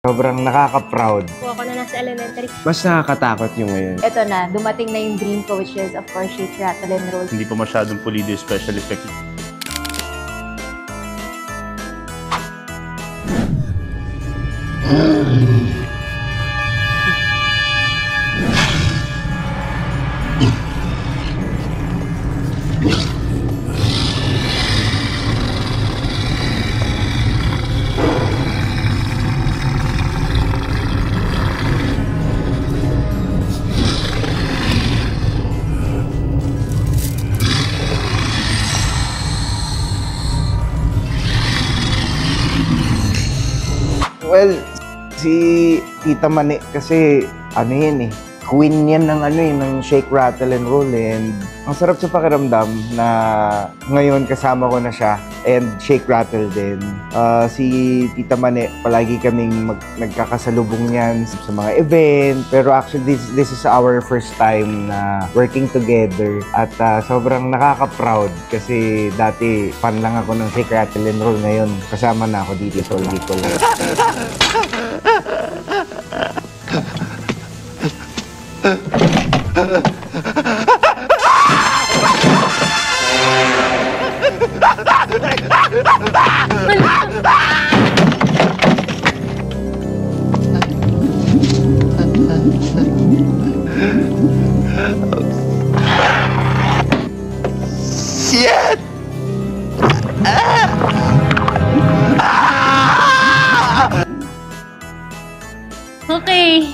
Sobrang nakaka-proud. Ako na nasa elementary. Mas nakakatakot yung ngayon. Ito na, dumating na yung dream ko, which is, of course, Shake, Rattle, and Roll. Hindi pa masyadong pulido yung special effect. Well, si Tita Mane kasi ano yan queen yan ng ng Shake, Rattle, and Roll, and ang sarap sa pakiramdam na ngayon kasama ko na siya and Shake, Rattle din. Si Tita Mane, palagi kaming nagkakasalubong niyan sa mga event, pero actually this is our first time na working together at sobrang nakaka-proud kasi dati fan lang ako ng Shake, Rattle, and Roll, ngayon kasama na ako dito sa Nicole. Shit! Okay.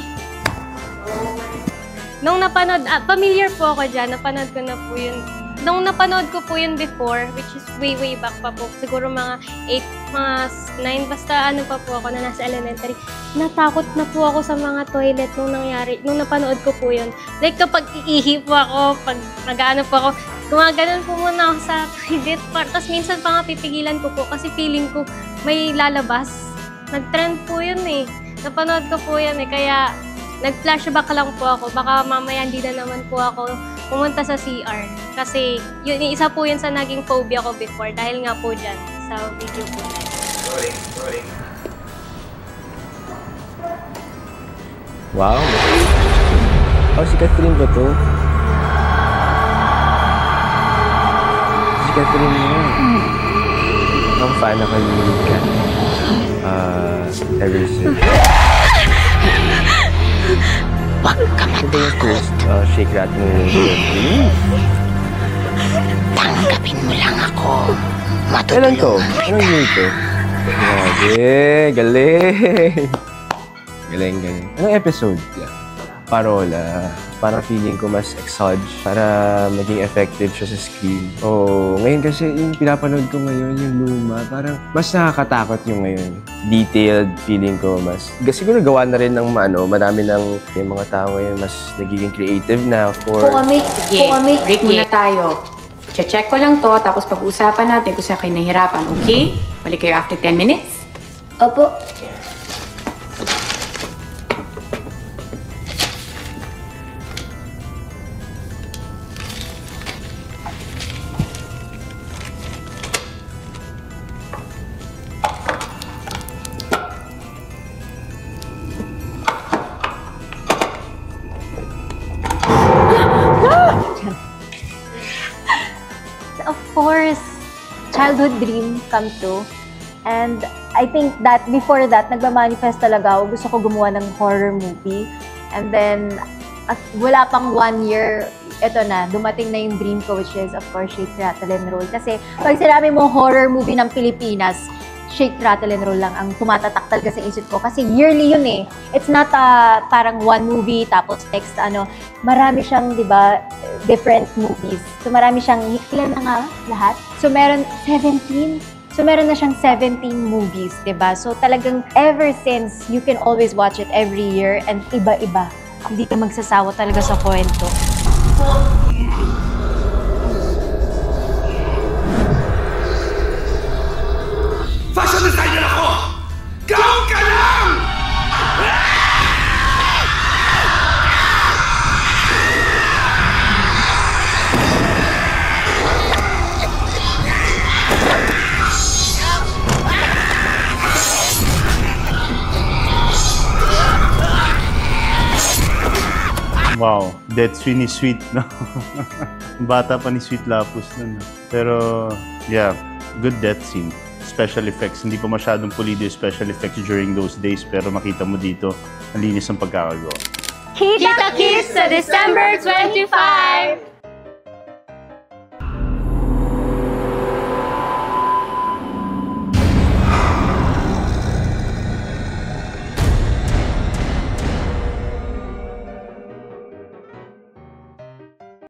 Nung napanood, familiar po ako dyan, napanood ko na po yun. Nung napanood ko po yun before, which is way back pa po, siguro mga 8, mga 9, basta ano pa po ako na nasa elementary, natakot na po ako sa mga toilet nung nangyari, nung napanood ko po yun. Like kapag iihi po ako, pag nag-ano po ako, gumaganon po muna ako sa toilet. Tapos minsan pa nga pipigilan ko po kasi feeling ko may lalabas. Nag-trend po yun Napanood ko po yan kaya nag-flashback lang po ako. Baka mamaya hindi na naman po ako pumunta sa CR. Kasi yun, isa po yun sa naging phobia ko before dahil nga po dyan sa video po na yun. Wow! Oh, si Catherine ba to? Si Catherine mo. Ang fan ako ni Kat. Ever since. Huwag ka matakot. Shake, Rattle, and Roll. Tanggapin mo lang ako. Kailan to? Matutulungan Anong kita. year to? Grabe! Galing! Galing. Anong episode? Parola. Parang feeling ko mas exage para maging effective siya sa screen. Ngayon kasi yung pinapanood ko ngayon, yung luma, parang mas nakakatakot yung ngayon. Detailed feeling ko mas. Siguro gawa na rin ng marami ng yung mga tao ngayon mas nagiging creative na for... Sige, break muna tayo. Check ko lang to, tapos pag-uusapan natin kung saan kayo nahihirapan, okay? Balik kayo after 10 minutes. Opo. Of course, childhood dream come true. And I think that before that, nagmamanifest talaga ako. Gusto ko gumawa ng horror movie. And then, at wala pang 1 year, eto na, dumating na yung dream ko, which is, of course, Shake, Rattle, and Roll. Kasi pag sinabi mo horror movie ng Pilipinas, Shake, Rattle, and Roll lang ang tumatatak talaga sa isip ko. Kasi yearly yun It's not parang one movie, tapos next, marami siyang, di ba, different movies. So marami siyang, ilan na nga lahat? So meron 17. So meron na siyang 17 movies, di ba? So talagang ever since, you can always watch it every year and iba-iba. Hindi ka magsasawa talaga sa kwento. Fashion designer ako! Gawin ka lang! Wow, death scene ni Sweet, no? Bata pa ni Sweet Lapus nun. Pero, yeah, good death scene. Special effects. Hindi pa masyadong pulido yung special effects during those days, pero makita mo dito, ang linis ng pagkakagawa. Kita-kits sa December 25!